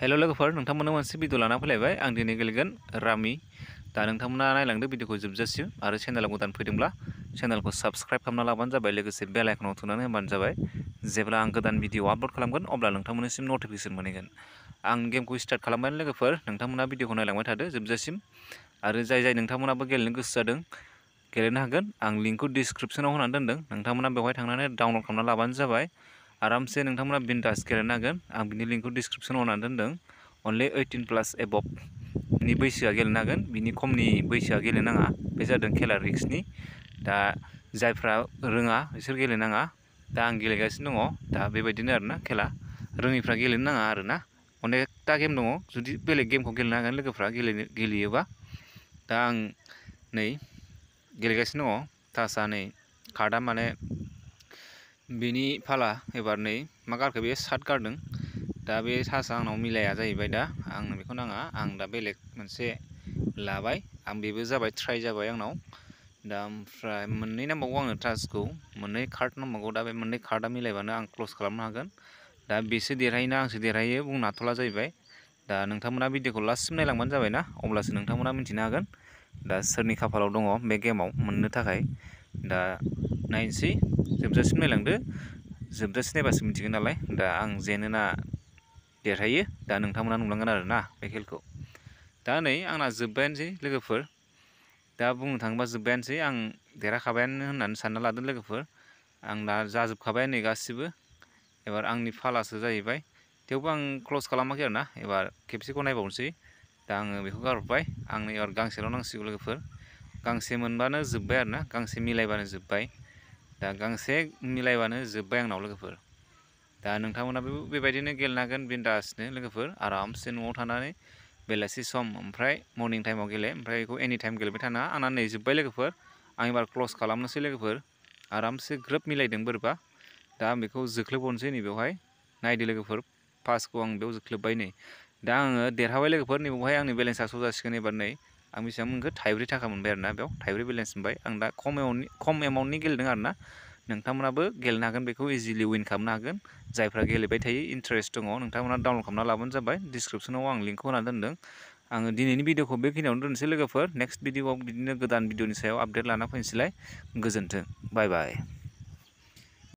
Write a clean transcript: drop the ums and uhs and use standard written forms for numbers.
हेल' लोगोफोर नोंथांमोननो मोनसे भिडिअ लाना फैलायबाय आं दिनै गेलेगोन रामि दा नोंथांमोना नायलांदो भिडिअखौ जोबजासिम आरो चेनेलाव गोदान फैदोंब्ला चेनेलखौ साबस्क्राइब खालामना लाबानो जाबाय लोगोसे बेल आइकनाव थुनानै होबानो जाबाय जेब्ला आं गोदान भिडिअ आपल'ड खालामगोन अब्ला नोंथांमोननिसिम नटिफिकेसन मोनहैगोन आं गेमखौ स्टार्ट खालामबाय लोगोफोर नोंथांमोना भिडिअखौ नायलांबाय थादो जोबजासिम आरो जाय नोंथांमोनाबो गेलेनो गोसो जादों गेलेनो हागोन आं लिंकखौ डिसक्रिपसनाव होनानै दोनदों नोंथांमोना बेवहाय थांनानै डाउनल'ड खालामना लाबानो जाबाय आरामसे नोंथांमोना बिन्दास गेलेनो हागोन आं बिनि लिंकखौ डिसक्रिपसनाव होनानै दोनदों अनलि 18+ एबभ नि बैसोआ गेलेनो हागोन बिनि खमनि बैसोआ गेलेनो नाङा बे जादों खेला रिक्सनि दा जायफ्रा रोङा बिसोर गेलेनाङा दा आं गेलेगासिनो दङ दा बेबायदिनो आरोना खेला रोङिफ्रा गेलेनो नाङा आरोना अनेकथा गेम दङ जुदि बेलेग गेमखौ गेलेनो हागोन लोगोफ्रा गेलेयोबा दा आं नै गेलेगासिनो दङ थासआ नै कार्डआ माने बिनि फाला एबार नै मा गारखो बे सात गारदों दा बे थासआ आंनाव मिलाया जाहैबाय दा आंनो बेखौ नाङा आं दा बेलेग मोनसे लाबाय आं बेबो जाबाय ट्राइ जाबाय आंनाव दा ओमफ्राय मोननै नांबावगौ आंनो थासखौ मोननै कार्ड नांबावगौ दा बे मोननै कार्डआ मिलायबानो आं क्ल'ज खालामनो हागोन दा बेसो देरहायोना आंसो देरहायो बुंनो हाथ'ला जाहैबाय दा नोंथांमोना भिडिअखौ लास्टसिम नायलांबानो जाबाय ना अब्लासो नोंथांमोना मिन्थिनो हागोन दा सोरनि खाफालाव दङ बे गेमाव मोननो थाखाय दा नायनोसै जोबजासिम नायलांदो जोबजासिम नायबासो मिथिगोन नालाय दा आं जेनोना देरहायो दा नोंथांमोना नुलांगोन आरोना बे खेलखौ दा नै आंना जोब्बायानोसै लोगोफोर दा बुंनो थाङोबा जोब्बायानोसै आं देरहाखाबायानो होननानै सानना लादों लोगोफोर आंना जाजोबखाबाय नै गासिबो एबार आंनि फालासो जाहैबाय थेवबो आं क्ल'ज खालामाखै आरोना एबार खेबसेखौ नायबावनोसै दा आङो बेखौ गारहरबाय आंनो एबार गांसेल' नांसिगौ लोगोफोर गांसे मोनबानो जोब्बाय आरोना गांसे मिलायबानो जोब्बाय दा गांसे मिलायबानो जोब्बाय आंनाव लोगोफोर दा नोंथांमोनाबो बेबायदिनो गेलेनो हागोन बिन्दासनो लोगोफोर आरामसे न'आव थानानै बेलासि सम ओमफ्राय मर्निं टाइमाव गेले ओमफ्राय बेखौ एनि टाइम गेलेबाय थानाङा आंना नै जोब्बाय लोगोफोर आं एबार क्ल'ज खालामनोसै लोगोफोर आरामसे ग्रोब मिलायदों बोरैबा दा आं बेखौ जोख्लोबहरनोसै नै बेवहाय नायदो लोगोफोर पासखौ आं बेयाव जोख्लोबबाय नै दा आङो देरहाबाय लोगोफोर नै बेवहाय आंनि बेलेन्सआ श' जासिगोन एबार नै आं बेसेबां मोनखो 3 थाखा मोनबाय आरोना बेयाव 3 बेलेन्स मोनबाय आं दा खम एमाउन्टनि गेलेदों आरोना नोंथांमोनाबो गेलेनो हागोन बेखौ इजिलि विन खालामनो हागोन जायफ्रा गेलेबाय थायो इन्टारेस्ट दङ नोंथांमोना डाउनल'ड खालामना लाबानो जाबाय डिसक्रिपसनाव आं लिंकखौ होना दोनदों आङो दिनैनि भिडिअखौ बेखिनियावनो दोननोसै लोगोफोर नेक्स्ट भिडिअआव बिदिनो गोदान भिडिअनि सायाव आपडेट लाना फैनोसैलाय गोजोन्थों बाय बाय